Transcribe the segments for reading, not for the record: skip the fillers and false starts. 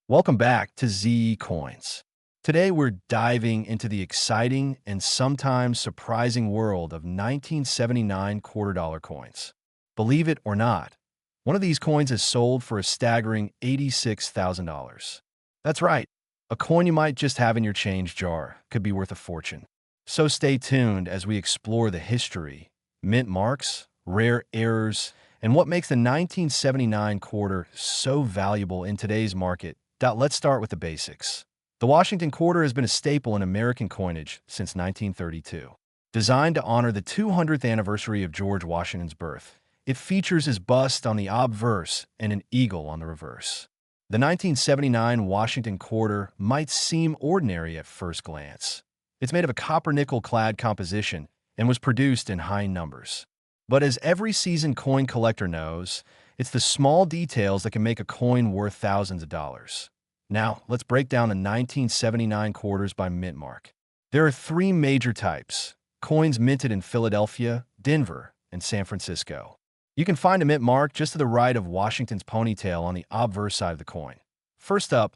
Welcome back to ZE Coins. Today we're diving into the exciting and sometimes surprising world of 1979 quarter dollar coins. Believe it or not, one of these coins is sold for a staggering $86,000. That's right, a coin you might just have in your change jar could be worth a fortune. So stay tuned as we explore the history, mint marks, rare errors, and what makes the 1979 quarter so valuable in today's market. Let's start with the basics. The Washington quarter has been a staple in American coinage since 1932. Designed to honor the 200th anniversary of George Washington's birth, it features his bust on the obverse and an eagle on the reverse. The 1979 Washington quarter might seem ordinary at first glance. It's made of a copper-nickel-clad composition and was produced in high numbers. But as every seasoned coin collector knows, it's the small details that can make a coin worth thousands of dollars. Now, let's break down the 1979 quarters by mint mark. There are three major types: coins minted in Philadelphia, Denver, and San Francisco. You can find a mint mark just to the right of Washington's ponytail on the obverse side of the coin. First up,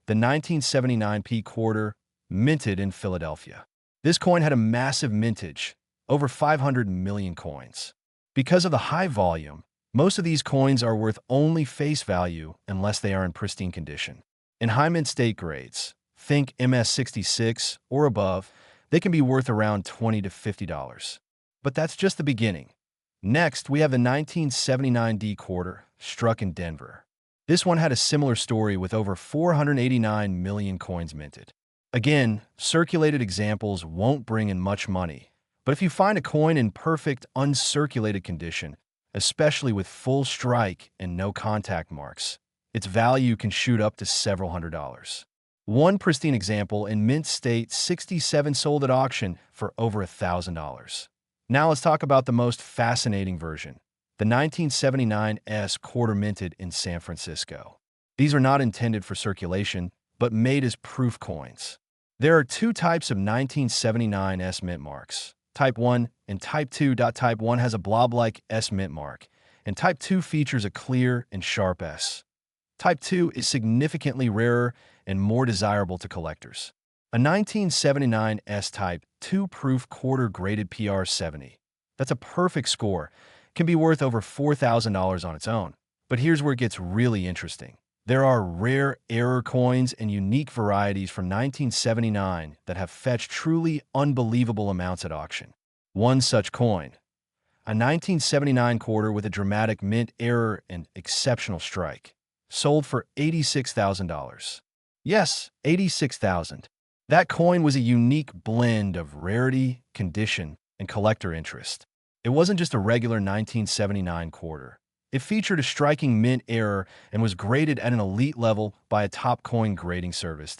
the 1979 P quarter, minted in Philadelphia. This coin had a massive mintage, over 500 million coins. Because of the high volume, most of these coins are worth only face value unless they are in pristine condition. In high mint state grades, think MS66 or above, they can be worth around $20 to $50. But that's just the beginning. Next, we have the 1979 D quarter, struck in Denver. This one had a similar story with over 489 million coins minted. Again, circulated examples won't bring in much money, but if you find a coin in perfect, uncirculated condition, especially with full strike and no contact marks, its value can shoot up to several $100s. One pristine example in mint state 67 sold at auction for over $1,000. Now let's talk about the most fascinating version, the 1979 S quarter minted in San Francisco. These are not intended for circulation, but made as proof coins. There are two types of 1979 S mint marks, Type 1 and Type 2. Type 1 has a blob-like S mint mark, and Type 2 features a clear and sharp S. Type 2 is significantly rarer and more desirable to collectors. A 1979 S-Type 2 proof quarter graded PR70. That's a perfect score. Can be worth over $4,000 on its own. But here's where it gets really interesting. There are rare error coins and unique varieties from 1979 that have fetched truly unbelievable amounts at auction. One such coin, a 1979 quarter with a dramatic mint error and exceptional strike, sold for $86,000. Yes, $86,000. That coin was a unique blend of rarity, condition, and collector interest. It wasn't just a regular 1979 quarter. It featured a striking mint error and was graded at an elite level by a top coin grading service.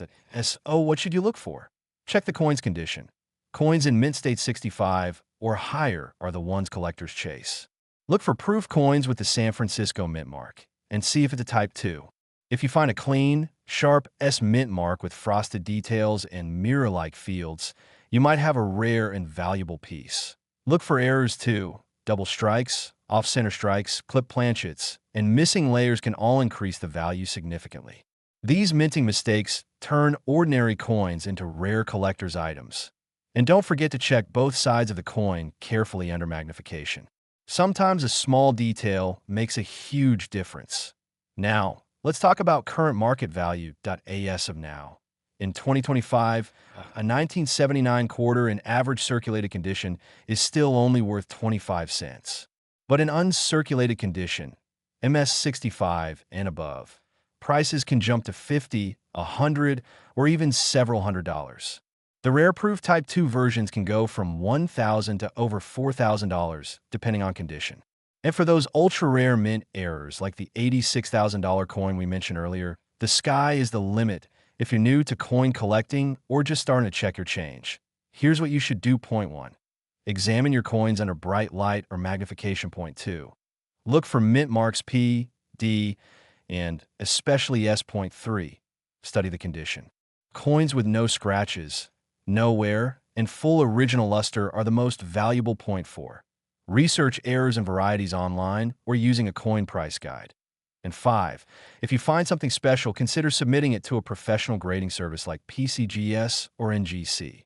What should you look for? Check the coin's condition. Coins in mint state 65 or higher are the ones collectors chase. Look for proof coins with the San Francisco mint mark and see if it's a Type 2. If you find a clean, sharp S mint mark with frosted details and mirror-like fields, you might have a rare and valuable piece. Look for errors too. Double strikes, off-center strikes, clip planchets, and missing layers can all increase the value significantly. These minting mistakes turn ordinary coins into rare collector's items. And don't forget to check both sides of the coin carefully under magnification. Sometimes a small detail makes a huge difference. Now, let's talk about current market value. As of now, in 2025, a 1979 quarter in average circulated condition is still only worth 25 cents. But in uncirculated condition, MS65 and above, prices can jump to $50, $100, or even several $100s. The rare proof Type 2 versions can go from $1,000 to over $4,000, depending on condition. And for those ultra-rare mint errors like the $86,000 coin we mentioned earlier, the sky is the limit if you're new to coin collecting or just starting to check your change. Here's what you should do. Point 1. Examine your coins under bright light or magnification. Point 2. Look for mint marks P, D, and especially S. Point 3. Study the condition. Coins with no scratches, no wear, and full original luster are the most valuable. Point 4. Research errors and varieties online or using a coin price guide. And 5, if you find something special, consider submitting it to a professional grading service like PCGS or NGC.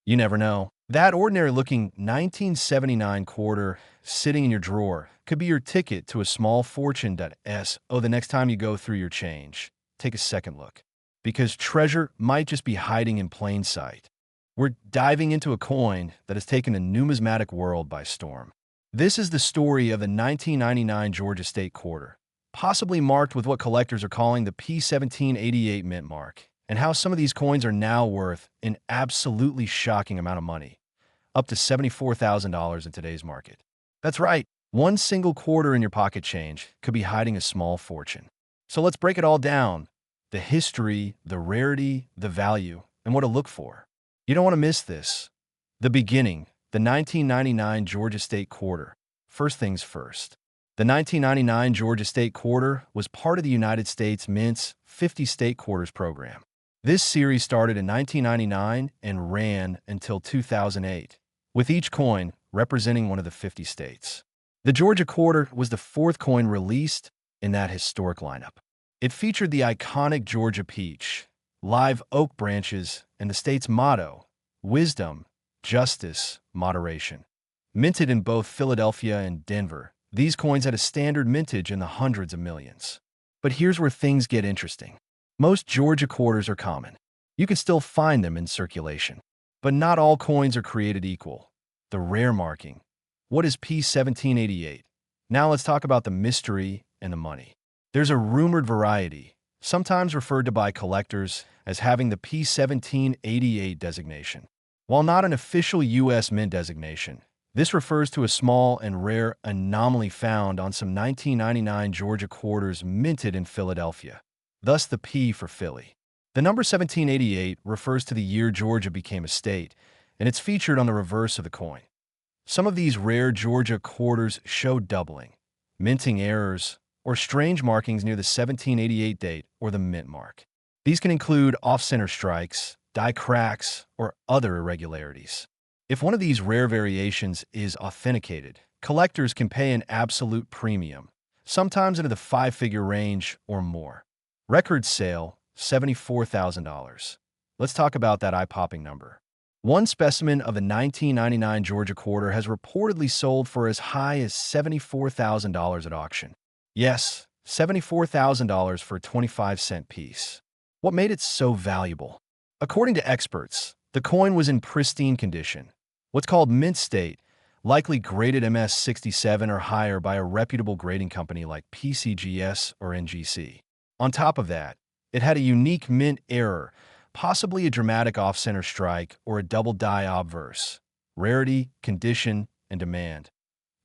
You never know. That ordinary-looking 1979 quarter sitting in your drawer could be your ticket to a small fortune. The next time you go through your change, take a second look, because treasure might just be hiding in plain sight. We're diving into a coin that has taken the numismatic world by storm. This is the story of the 1999 Georgia State quarter, possibly marked with what collectors are calling the P1788 mint mark, and how some of these coins are now worth an absolutely shocking amount of money, up to $74,000 in today's market. That's right, one single quarter in your pocket change could be hiding a small fortune. So let's break it all down: the history, the rarity, the value, and what to look for. You don't want to miss this. The beginning, the 1999 Georgia State quarter. First things first. The 1999 Georgia State quarter was part of the United States Mint's 50 State Quarters program. This series started in 1999 and ran until 2008, with each coin representing one of the 50 states. The Georgia quarter was the fourth coin released in that historic lineup. It featured the iconic Georgia peach, live oak branches, and the state's motto, wisdom, justice, moderation. Minted in both Philadelphia and Denver, these coins had a standard mintage in the hundreds of millions. But here's where things get interesting. Most Georgia quarters are common. You can still find them in circulation. But not all coins are created equal. The rare marking. What is P1788? Now let's talk about the mystery and the money. There's a rumored variety, sometimes referred to by collectors as having the P1788 designation. While not an official U.S. Mint designation, this refers to a small and rare anomaly found on some 1999 Georgia quarters minted in Philadelphia. Thus the P for Philly. The number 1788 refers to the year Georgia became a state, and it's featured on the reverse of the coin. Some of these rare Georgia quarters show doubling, minting errors, or strange markings near the 1788 date or the mint mark. These can include off-center strikes, die cracks, or other irregularities. If one of these rare variations is authenticated, collectors can pay an absolute premium, sometimes into the five-figure range or more. Record sale, $74,000. Let's talk about that eye-popping number. One specimen of the 1999 Georgia quarter has reportedly sold for as high as $74,000 at auction. Yes, $74,000 for a 25-cent piece. What made it so valuable? According to experts, the coin was in pristine condition, what's called mint state, likely graded MS67 or higher by a reputable grading company like PCGS or NGC. On top of that, it had a unique mint error, possibly a dramatic off-center strike or a double die obverse. Rarity, condition, and demand.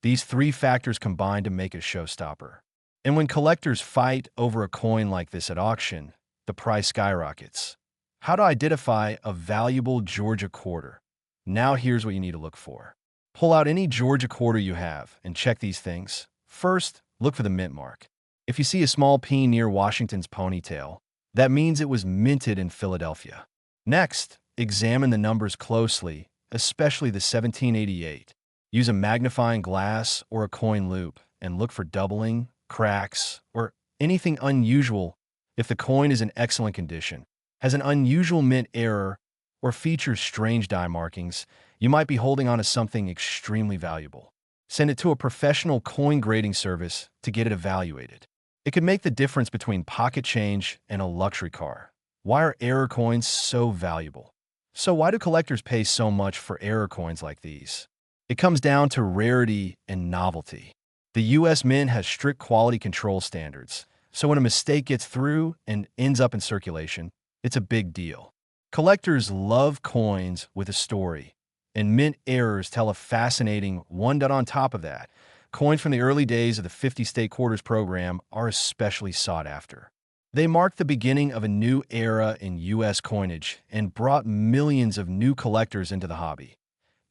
These three factors combine to make a showstopper. And when collectors fight over a coin like this at auction, the price skyrockets. How to identify a valuable Georgia quarter? Now here's what you need to look for. Pull out any Georgia quarter you have and check these things. First, look for the mint mark. If you see a small P near Washington's ponytail, that means it was minted in Philadelphia. Next, examine the numbers closely, especially the 1788. Use a magnifying glass or a coin loop and look for doubling, cracks, or anything unusual. If the coin is in excellent condition, has an unusual mint error, or features strange die markings, you might be holding on to something extremely valuable. Send it to a professional coin grading service to get it evaluated. It could make the difference between pocket change and a luxury car. Why are error coins so valuable? So why do collectors pay so much for error coins like these? It comes down to rarity and novelty. The U.S. Mint has strict quality control standards, so when a mistake gets through and ends up in circulation, it's a big deal. Collectors love coins with a story, and mint errors tell a fascinating one. On top of that, coins from the early days of the 50 State Quarters program are especially sought after. They marked the beginning of a new era in U.S. coinage and brought millions of new collectors into the hobby.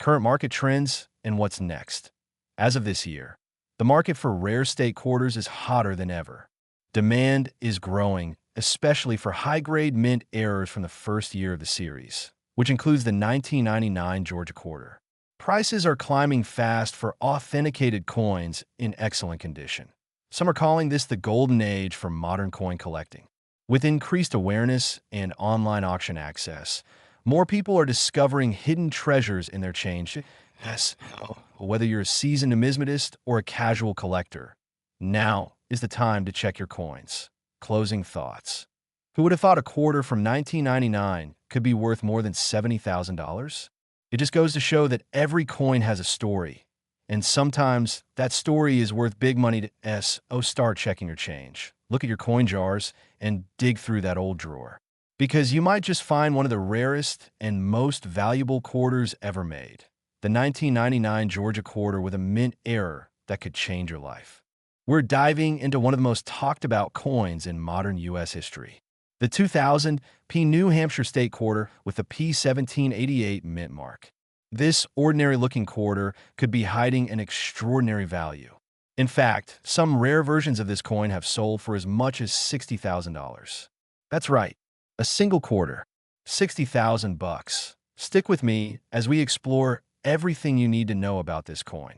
Current market trends and what's next. As of this year, the market for rare state quarters is hotter than ever. Demand is growing, especially for high-grade mint errors from the first year of the series, which includes the 1999 Georgia quarter. Prices are climbing fast for authenticated coins in excellent condition. Some are calling this the golden age for modern coin collecting. With increased awareness and online auction access, more people are discovering hidden treasures in their change. Yes, whether you're a seasoned numismatist or a casual collector, now is the time to check your coins. Closing thoughts. Who would have thought a quarter from 1999 could be worth more than $70,000? It just goes to show that every coin has a story, and sometimes that story is worth big money to start checking your change. Look at your coin jars and dig through that old drawer. Because you might just find one of the rarest and most valuable quarters ever made. The 1999 Georgia quarter with a mint error that could change your life. We're diving into one of the most talked about coins in modern U.S. history. The 2000 P New Hampshire State Quarter with the P1788 mint mark. This ordinary-looking quarter could be hiding an extraordinary value. In fact, some rare versions of this coin have sold for as much as $60,000. That's right, a single quarter, 60,000 bucks. Stick with me as we explore everything you need to know about this coin,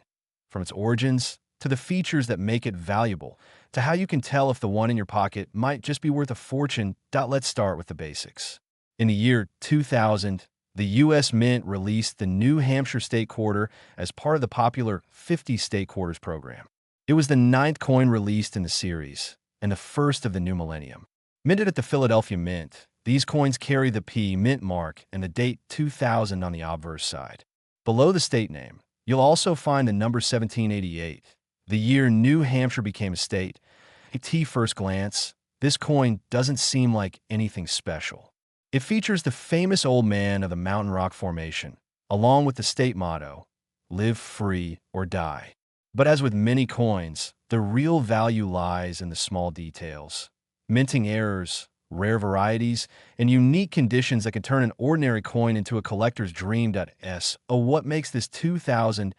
from its origins to the features that make it valuable, to how you can tell if the one in your pocket might just be worth a fortune. Let's start with the basics. In the year 2000, the U.S. Mint released the New Hampshire State Quarter as part of the popular 50 State Quarters program. It was the ninth coin released in the series, and the first of the new millennium. Minted at the Philadelphia Mint, these coins carry the P mint mark and the date 2000 on the obverse side. Below the state name, you'll also find the number 1788, the year New Hampshire became a state. At first glance, this coin doesn't seem like anything special. It features the famous old man of the Mountain Rock Formation, along with the state motto, "Live free or die." But as with many coins, the real value lies in the small details. Minting errors, rare varieties, and unique conditions that can turn an ordinary coin into a collector's dream. What makes this 2000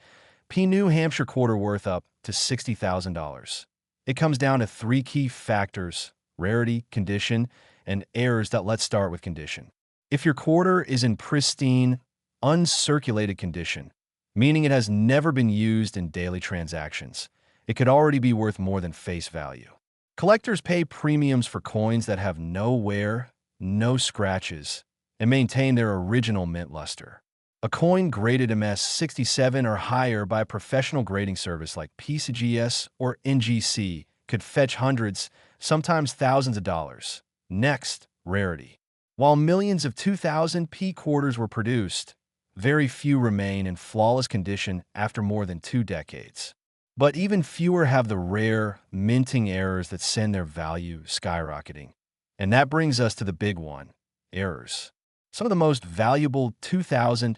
P New Hampshire quarter worth up to $60,000? It comes down to three key factors: rarity, condition, and errors. Let's start with condition. If your quarter is in pristine, uncirculated condition, meaning it has never been used in daily transactions, it could already be worth more than face value. Collectors pay premiums for coins that have no wear, no scratches, and maintain their original mint luster. A coin graded MS67 or higher by a professional grading service like PCGS or NGC could fetch hundreds, sometimes thousands of dollars. Next, rarity. While millions of 2000 P quarters were produced, very few remain in flawless condition after more than 2 decades. But even fewer have the rare, minting errors that send their value skyrocketing. And that brings us to the big one, errors. Some of the most valuable 2000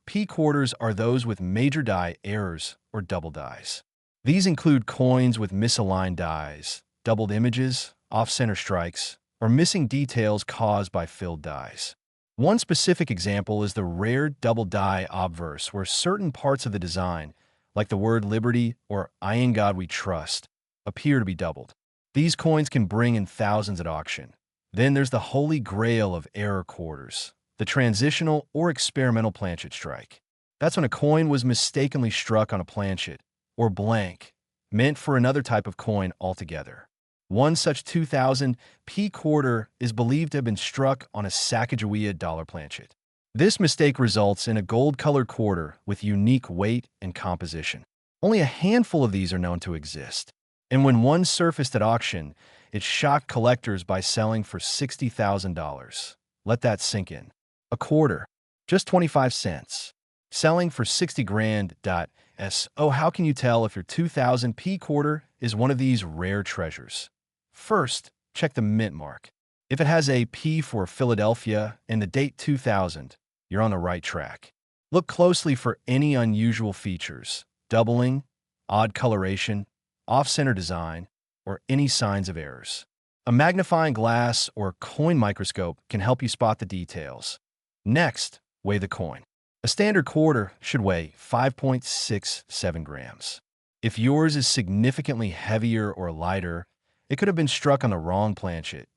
P quarters are those with major die errors or double dies. These include coins with misaligned dies, doubled images, off-center strikes, or missing details caused by filled dies. One specific example is the rare double die obverse, where certain parts of the design, like the word liberty or "I in God we trust," appear to be doubled. These coins can bring in thousands at auction. Then there's the holy grail of error quarters, the transitional or experimental planchet strike. That's when a coin was mistakenly struck on a planchet, or blank, meant for another type of coin altogether. One such 2000 P quarter is believed to have been struck on a Sacagawea dollar planchet. This mistake results in a gold-colored quarter with unique weight and composition. Only a handful of these are known to exist. And when one surfaced at auction, it shocked collectors by selling for $60,000. Let that sink in. A quarter, just 25 cents. Selling for 60 grand. How can you tell if your 2000 P quarter is one of these rare treasures? First, check the mint mark. If it has a P for Philadelphia and the date 2000, you're on the right track. Look closely for any unusual features, doubling, odd coloration, off-center design, or any signs of errors. A magnifying glass or coin microscope can help you spot the details. Next, weigh the coin. A standard quarter should weigh 5.67 grams. If yours is significantly heavier or lighter, it could have been struck on the wrong planchet.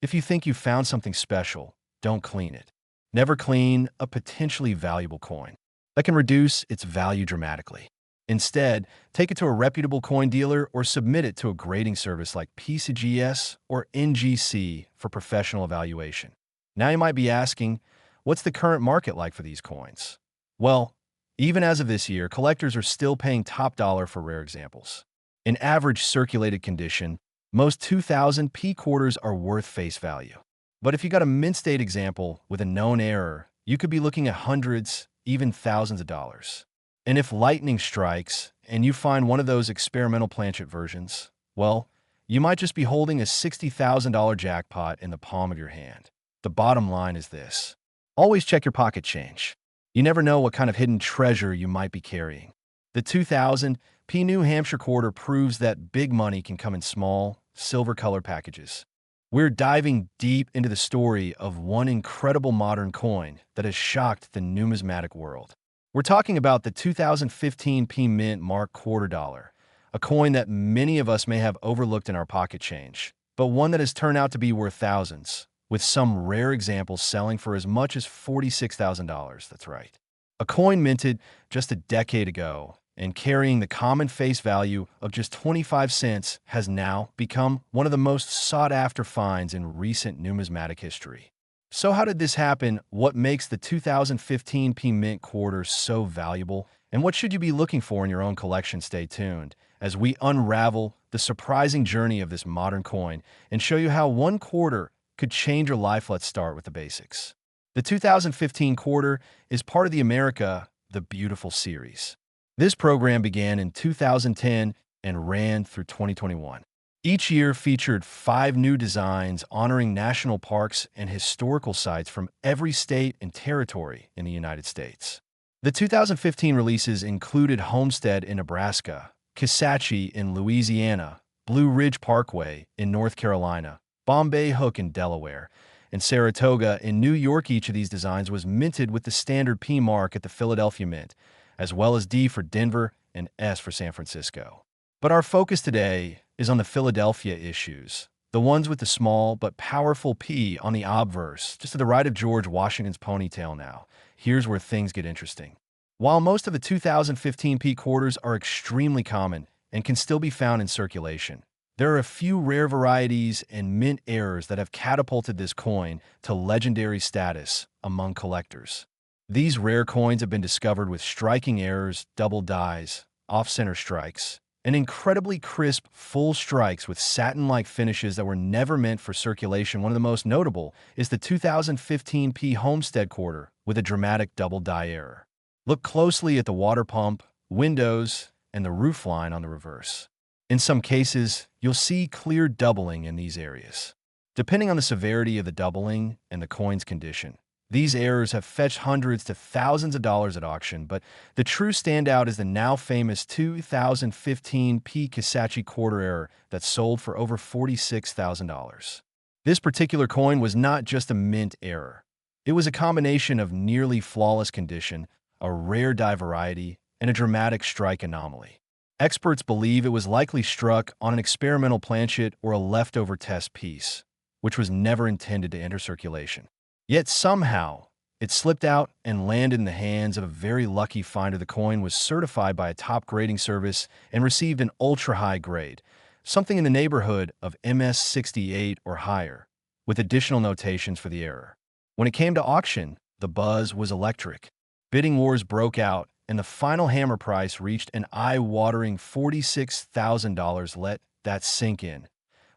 If you think you found something special, don't clean it. Never clean a potentially valuable coin. That can reduce its value dramatically. Instead, take it to a reputable coin dealer or submit it to a grading service like PCGS or NGC for professional evaluation. Now you might be asking, what's the current market like for these coins? Well, even as of this year, collectors are still paying top dollar for rare examples. In average circulated condition, most 2000 P quarters are worth face value. But if you got a mint state example with a known error, you could be looking at hundreds, even thousands of dollars. And if lightning strikes and you find one of those experimental planchet versions, well, you might just be holding a $60,000 jackpot in the palm of your hand. The bottom line is this: always check your pocket change. You never know what kind of hidden treasure you might be carrying. The 2000 P New Hampshire quarter proves that big money can come in small, silver-colored packages. We're diving deep into the story of one incredible modern coin that has shocked the numismatic world. We're talking about the 2015 P Mint Mark Quarter Dollar, a coin that many of us may have overlooked in our pocket change, but one that has turned out to be worth thousands, with some rare examples selling for as much as $46,000. That's right. A coin minted just a decade ago and carrying the common face value of just 25 cents has now become one of the most sought-after finds in recent numismatic history. So how did this happen? What makes the 2015 P Mint quarter so valuable? And what should you be looking for in your own collection? Stay tuned as we unravel the surprising journey of this modern coin and show you how one quarter could change your life. Let's start with the basics. The 2015 quarter is part of the America the Beautiful series. This program began in 2010 and ran through 2021. Each year featured 5 new designs honoring national parks and historical sites from every state and territory in the United States. The 2015 releases included Homestead in Nebraska, Kisatchie in Louisiana, Blue Ridge Parkway in North Carolina, Bombay Hook in Delaware, and Saratoga in New York. Each of these designs was minted with the standard P mark at the Philadelphia Mint, as well as D for Denver and S for San Francisco. But our focus today is on the Philadelphia issues, the ones with the small but powerful P on the obverse, just to the right of George Washington's ponytail now. Here's where things get interesting. While most of the 2015 P quarters are extremely common and can still be found in circulation, there are a few rare varieties and mint errors that have catapulted this coin to legendary status among collectors. These rare coins have been discovered with striking errors, double dies, off-center strikes, and incredibly crisp full strikes with satin-like finishes that were never meant for circulation. One of the most notable is the 2015 P Homestead quarter with a dramatic double die error. Look closely at the water pump, windows, and the roofline on the reverse. In some cases, you'll see clear doubling in these areas. Depending on the severity of the doubling and the coin's condition, these errors have fetched hundreds to thousands of dollars at auction, but the true standout is the now famous 2015 P Kisatchie quarter error that sold for over $46,000. This particular coin was not just a mint error. It was a combination of nearly flawless condition, a rare die variety, and a dramatic strike anomaly. Experts believe it was likely struck on an experimental planchet or a leftover test piece, which was never intended to enter circulation. Yet somehow, it slipped out and landed in the hands of a very lucky finder. The coin was certified by a top grading service and received an ultra-high grade, something in the neighborhood of MS68 or higher, with additional notations for the error. When it came to auction, the buzz was electric. Bidding wars broke out, and the final hammer price reached an eye-watering $46,000. Let that sink in.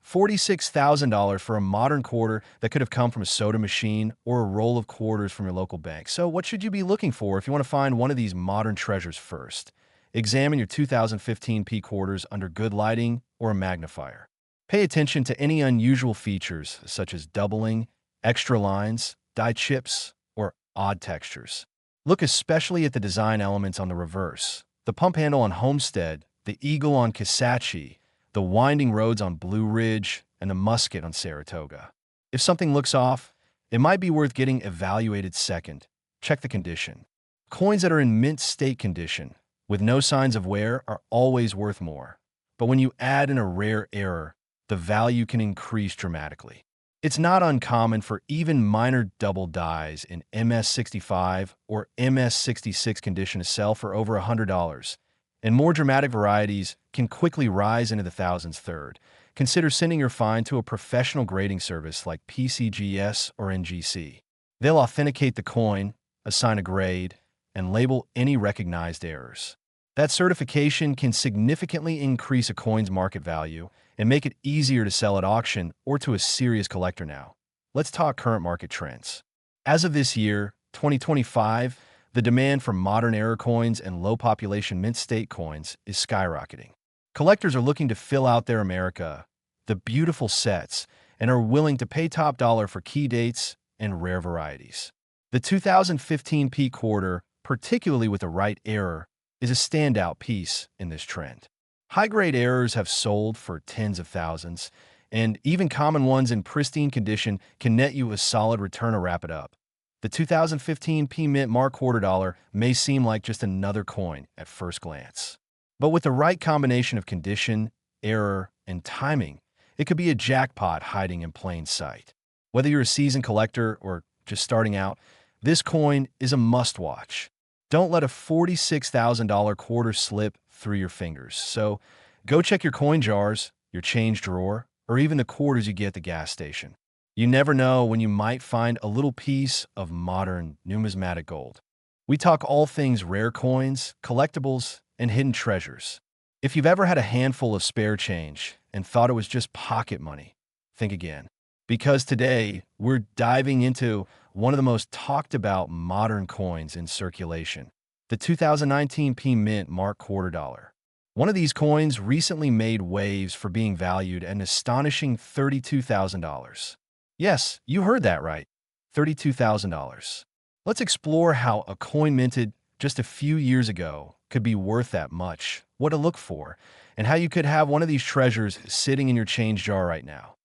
$46,000 for a modern quarter that could have come from a soda machine or a roll of quarters from your local bank. So what should you be looking for if you want to find one of these modern treasures first? Examine your 2015 P quarters under good lighting or a magnifier. Pay attention to any unusual features such as doubling, extra lines, die chips, or odd textures. Look especially at the design elements on the reverse, the pump handle on Homestead, the eagle on Kisatchie, the winding roads on Blue Ridge, and the musket on Saratoga. If something looks off, it might be worth getting evaluated second. Check the condition. Coins that are in mint state condition, with no signs of wear, are always worth more. But when you add in a rare error, the value can increase dramatically. It's not uncommon for even minor double dies in MS65 or MS66 condition to sell for over $100. and more dramatic varieties can quickly rise into the thousands. Third, consider sending your find to a professional grading service like PCGS or NGC. They'll authenticate the coin, assign a grade, and label any recognized errors. That certification can significantly increase a coin's market value and make it easier to sell at auction or to a serious collector now. Let's talk current market trends. As of this year, 2025, the demand for modern error coins and low-population mint state coins is skyrocketing. Collectors are looking to fill out their America, the beautiful sets, and are willing to pay top dollar for key dates and rare varieties. The 2015 P quarter, particularly with the right error, is a standout piece in this trend. High-grade errors have sold for tens of thousands, and even common ones in pristine condition can net you a solid return to wrap it up. The 2015 P Mint Mark quarter dollar may seem like just another coin at first glance. But with the right combination of condition, error, and timing, it could be a jackpot hiding in plain sight. Whether you're a seasoned collector or just starting out, this coin is a must-watch. Don't let a $46,000 quarter slip through your fingers. So go check your coin jars, your change drawer, or even the quarters you get at the gas station. You never know when you might find a little piece of modern numismatic gold. We talk all things rare coins, collectibles, and hidden treasures. If you've ever had a handful of spare change and thought it was just pocket money, think again. Because today, we're diving into one of the most talked about modern coins in circulation, the 2019 P Mint Mark quarter dollar. One of these coins recently made waves for being valued at an astonishing $32,000. Yes, you heard that right, $32,000. Let's explore how a coin minted just a few years ago could be worth that much, what to look for, and how you could have one of these treasures sitting in your change jar right now.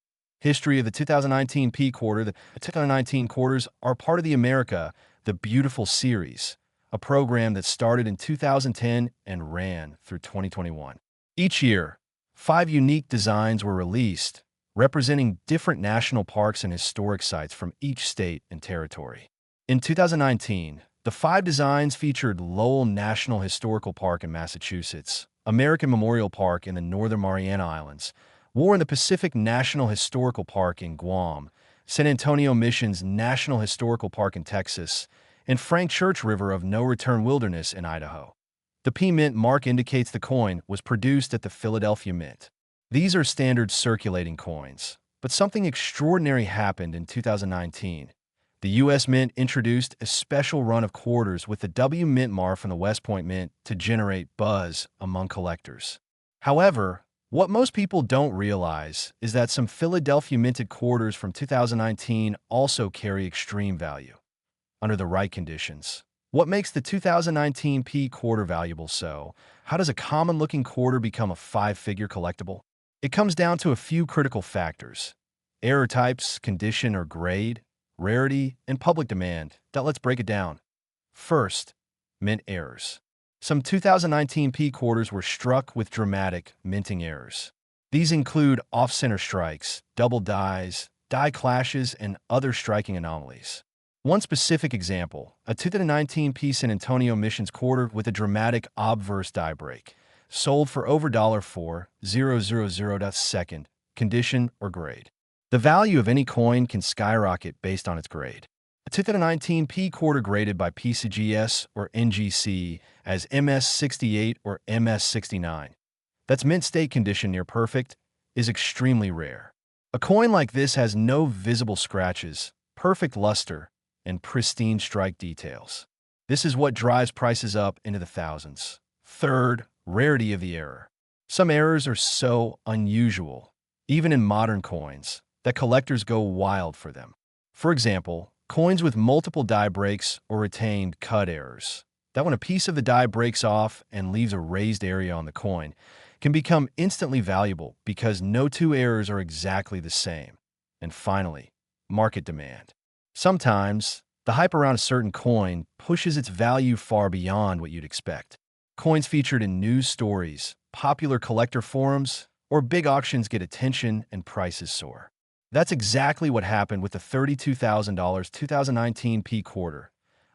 History of the 2019 P quarter. The 2019 quarters are part of the America, the Beautiful series, a program that started in 2010 and ran through 2021. Each year, 5 unique designs were released, representing different national parks and historic sites from each state and territory. In 2019, the 5 designs featured Lowell National Historical Park in Massachusetts, American Memorial Park in the Northern Mariana Islands, War in the Pacific National Historical Park in Guam, San Antonio Missions National Historical Park in Texas, and Frank Church River of No Return Wilderness in Idaho. The P Mint mark indicates the coin was produced at the Philadelphia Mint. These are standard circulating coins, but something extraordinary happened in 2019. The U.S. Mint introduced a special run of quarters with the W Mint mark from the West Point Mint to generate buzz among collectors. However, what most people don't realize is that some Philadelphia minted quarters from 2019 also carry extreme value, under the right conditions. What makes the 2019 P quarter valuable so? How does a common-looking quarter become a 5-figure collectible? It comes down to a few critical factors: error types, condition or grade, rarity, and public demand. Let's break it down. First, mint errors. Some 2019 P quarters were struck with dramatic minting errors. These include off-center strikes, double dies, die clashes, and other striking anomalies. One specific example, a 2019 P San Antonio Missions quarter with a dramatic obverse die break, sold for over $4,000. Second, condition or grade. The value of any coin can skyrocket based on its grade. A 2019 P quarter graded by PCGS or NGC as MS68 or MS69, that's mint state condition near perfect, is extremely rare. A coin like this has no visible scratches, perfect luster, and pristine strike details. This is what drives prices up into the thousands. Third, rarity of the error. Some errors are so unusual, even in modern coins, that collectors go wild for them. For example, coins with multiple die breaks or retained cut errors, that when a piece of the die breaks off and leaves a raised area on the coin, can become instantly valuable because no 2 errors are exactly the same. And finally, market demand. Sometimes, the hype around a certain coin pushes its value far beyond what you'd expect. Coins featured in news stories, popular collector forums, or big auctions get attention and prices soar. That's exactly what happened with the $32,000 2019 P quarter,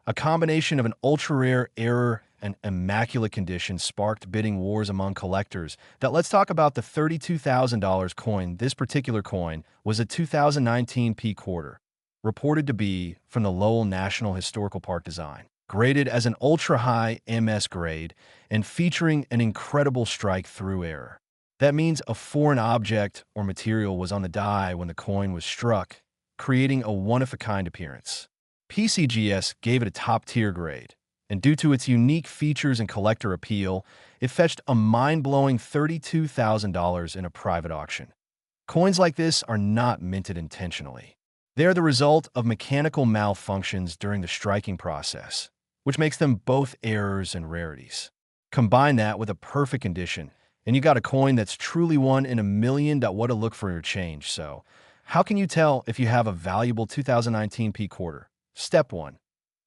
a combination of an ultra-rare error and immaculate condition sparked bidding wars among collectors. Let's talk about the $32,000 coin. This particular coin was a 2019 P quarter, reported to be from the Lowell National Historical Park design, graded as an ultra-high MS grade and featuring an incredible strike-through error. That means a foreign object or material was on the die when the coin was struck, creating a one-of-a-kind appearance. PCGS gave it a top-tier grade, and due to its unique features and collector appeal, it fetched a mind-blowing $32,000 in a private auction. Coins like this are not minted intentionally. They are the result of mechanical malfunctions during the striking process, which makes them both errors and rarities. Combine that with a perfect condition, and you got a coin that's truly one in a million. What to look for your change. So, how can you tell if you have a valuable 2019 P quarter? Step 1.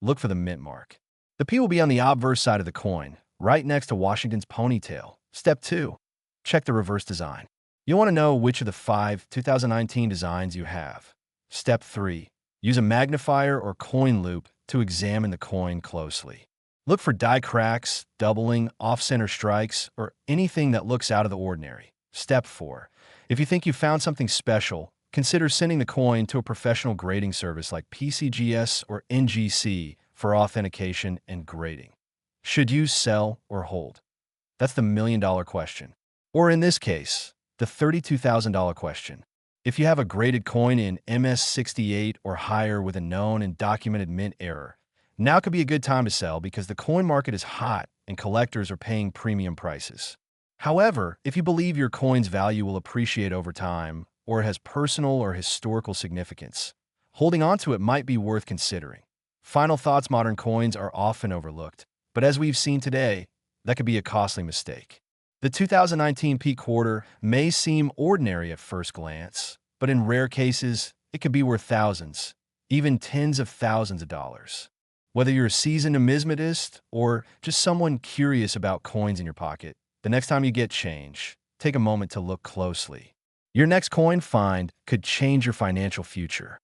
Look for the mint mark. The P will be on the obverse side of the coin, right next to Washington's ponytail. Step 2. Check the reverse design. You'll want to know which of the 5 2019 designs you have. Step 3. Use a magnifier or coin loop to examine the coin closely. Look for die cracks, doubling, off-center strikes, or anything that looks out of the ordinary. Step 4. If you think you found something special, consider sending the coin to a professional grading service like PCGS or NGC for authentication and grading. Should you sell or hold? That's the million-dollar question. Or in this case, the $32,000 question. If you have a graded coin in MS68 or higher with a known and documented mint error, now could be a good time to sell because the coin market is hot and collectors are paying premium prices. However, if you believe your coin's value will appreciate over time or it has personal or historical significance, holding on to it might be worth considering. Final thoughts: modern coins are often overlooked, but as we've seen today, that could be a costly mistake. The 2019 P quarter may seem ordinary at first glance, but in rare cases, it could be worth thousands, even tens of thousands of dollars. Whether you're a seasoned numismatist or just someone curious about coins in your pocket, the next time you get change, take a moment to look closely. Your next coin find could change your financial future.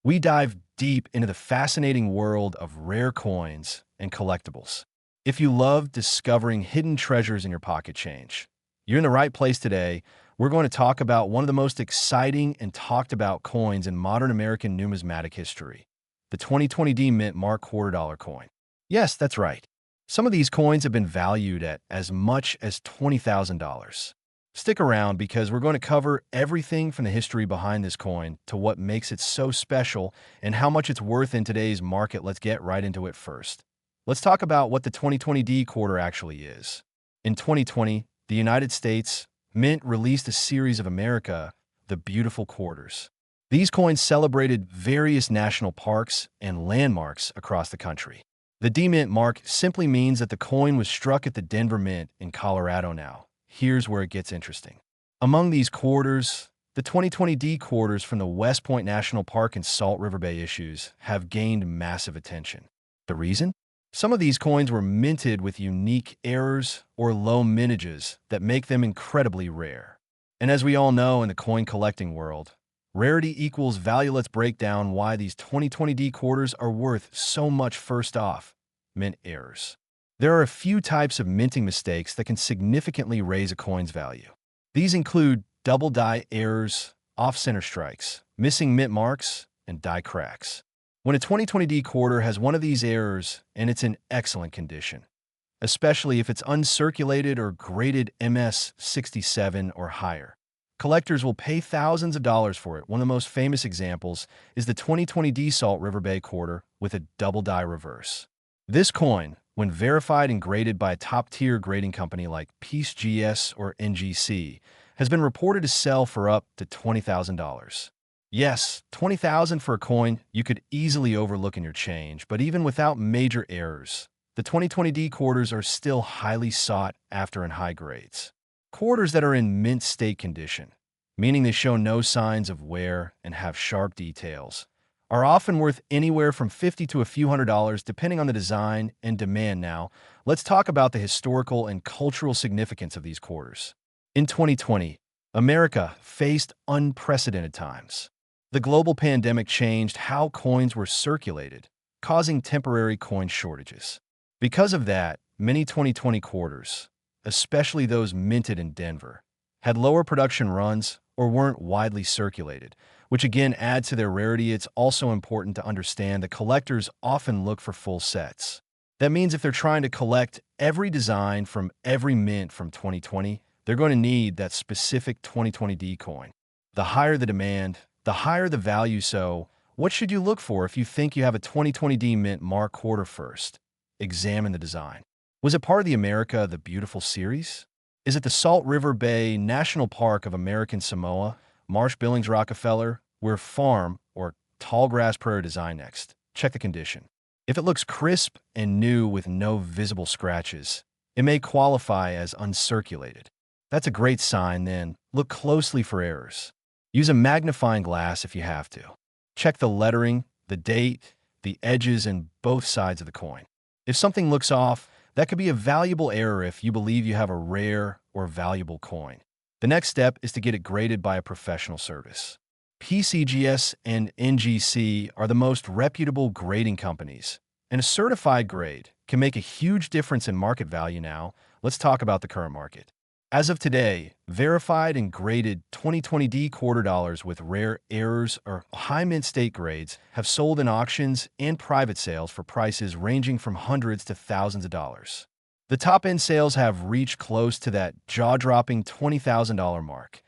We dive deep into the fascinating world of rare coins and collectibles. If you love discovering hidden treasures in your pocket change, you're in the right place today. We're going to talk about one of the most exciting and talked about coins in modern American numismatic history, the 2020 D Mint Mark $quarter coin. Yes, that's right. Some of these coins have been valued at as much as $20,000. Stick around because we're going to cover everything from the history behind this coin to what makes it so special and how much it's worth in today's market. Let's get right into it first. Let's talk about what the 2020 D quarter actually is. In 2020, the United States Mint released a series of America the Beautiful Quarters. These coins celebrated various national parks and landmarks across the country. The D Mint mark simply means that the coin was struck at the Denver Mint in Colorado. Now, here's where it gets interesting. Among these quarters, the 2020 D quarters from the West Point National Park and Salt River Bay issues have gained massive attention. The reason? Some of these coins were minted with unique errors or low mintages that make them incredibly rare. And as we all know in the coin collecting world, rarity equals value. Let's break down why these 2020 D quarters are worth so much. First off, mint errors. There are a few types of minting mistakes that can significantly raise a coin's value. These include double die errors, off-center strikes, missing mint marks, and die cracks. When a 2020 D quarter has one of these errors and it's in excellent condition, especially if it's uncirculated or graded MS67 or higher, collectors will pay thousands of dollars for it. One of the most famous examples is the 2020 D Salt River Bay quarter with a double die reverse. This coin, when verified and graded by a top-tier grading company like PCGS or NGC, has been reported to sell for up to $20,000. Yes, $20,000 for a coin you could easily overlook in your change, but even without major errors, the 2020 D quarters are still highly sought after in high grades. Quarters that are in mint state condition, meaning they show no signs of wear and have sharp details, are often worth anywhere from $50 to a few $100s depending on the design and demand. Now, let's talk about the historical and cultural significance of these quarters. In 2020, America faced unprecedented times. The global pandemic changed how coins were circulated, causing temporary coin shortages. Because of that, many 2020 quarters, especially those minted in Denver, had lower production runs or weren't widely circulated, which again adds to their rarity. It's also important to understand that collectors often look for full sets. That means if they're trying to collect every design from every mint from 2020, they're going to need that specific 2020D coin. The higher the demand, the higher the value. So, what should you look for if you think you have a 2020D mint Mark quarter first? Examine the design. Was it part of the America the Beautiful series? Is it the Salt River Bay National Park of American Samoa, Marsh Billings Rockefeller, where farm or tall grass prairie design next? Check the condition. If it looks crisp and new with no visible scratches, it may qualify as uncirculated. That's a great sign. Then look closely for errors. Use a magnifying glass if you have to. Check the lettering, the date, the edges, and both sides of the coin. If something looks off, that could be a valuable error if you believe you have a rare or valuable coin. The next step is to get it graded by a professional service. PCGS and NGC are the most reputable grading companies, and a certified grade can make a huge difference in market value. Now, let's talk about the current market. As of today, verified and graded 2020D quarter dollars with rare errors or high mint state grades have sold in auctions and private sales for prices ranging from hundreds to thousands of dollars. The top-end sales have reached close to that jaw-dropping $20,000 mark,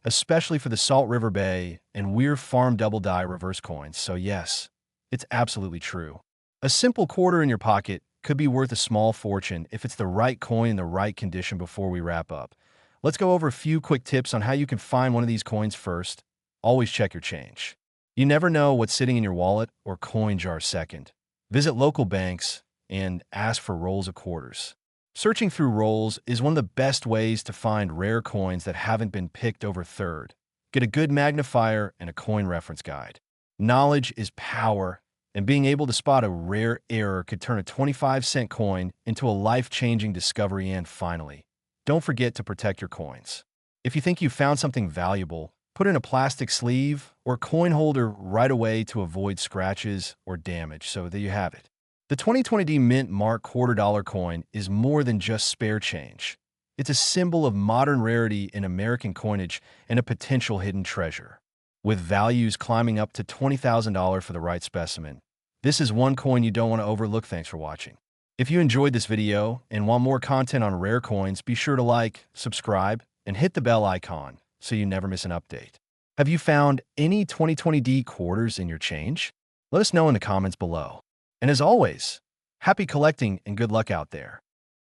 especially for the Salt River Bay and Weir Farm double die reverse coins. So yes, it's absolutely true. A simple quarter in your pocket could be worth a small fortune if it's the right coin in the right condition. Before we wrap up, let's go over a few quick tips on how you can find one of these coins. First, always check your change. You never know what's sitting in your wallet or coin jar. Second, visit local banks and ask for rolls of quarters. Searching through rolls is one of the best ways to find rare coins that haven't been picked over. Third, get a good magnifier and a coin reference guide. Knowledge is power, and being able to spot a rare error could turn a 25-cent coin into a life-changing discovery. And finally, don't forget to protect your coins. If you think you found something valuable, put in a plastic sleeve or coin holder right away to avoid scratches or damage. So there you have it. The 2020D Mint Mark quarter dollar coin is more than just spare change. It's a symbol of modern rarity in American coinage and a potential hidden treasure. With values climbing up to $20,000 for the right specimen, this is one coin you don't want to overlook. Thanks for watching. If you enjoyed this video and want more content on rare coins, be sure to like, subscribe, and hit the bell icon so you never miss an update. Have you found any 2020D quarters in your change? Let us know in the comments below. And as always, happy collecting and good luck out there.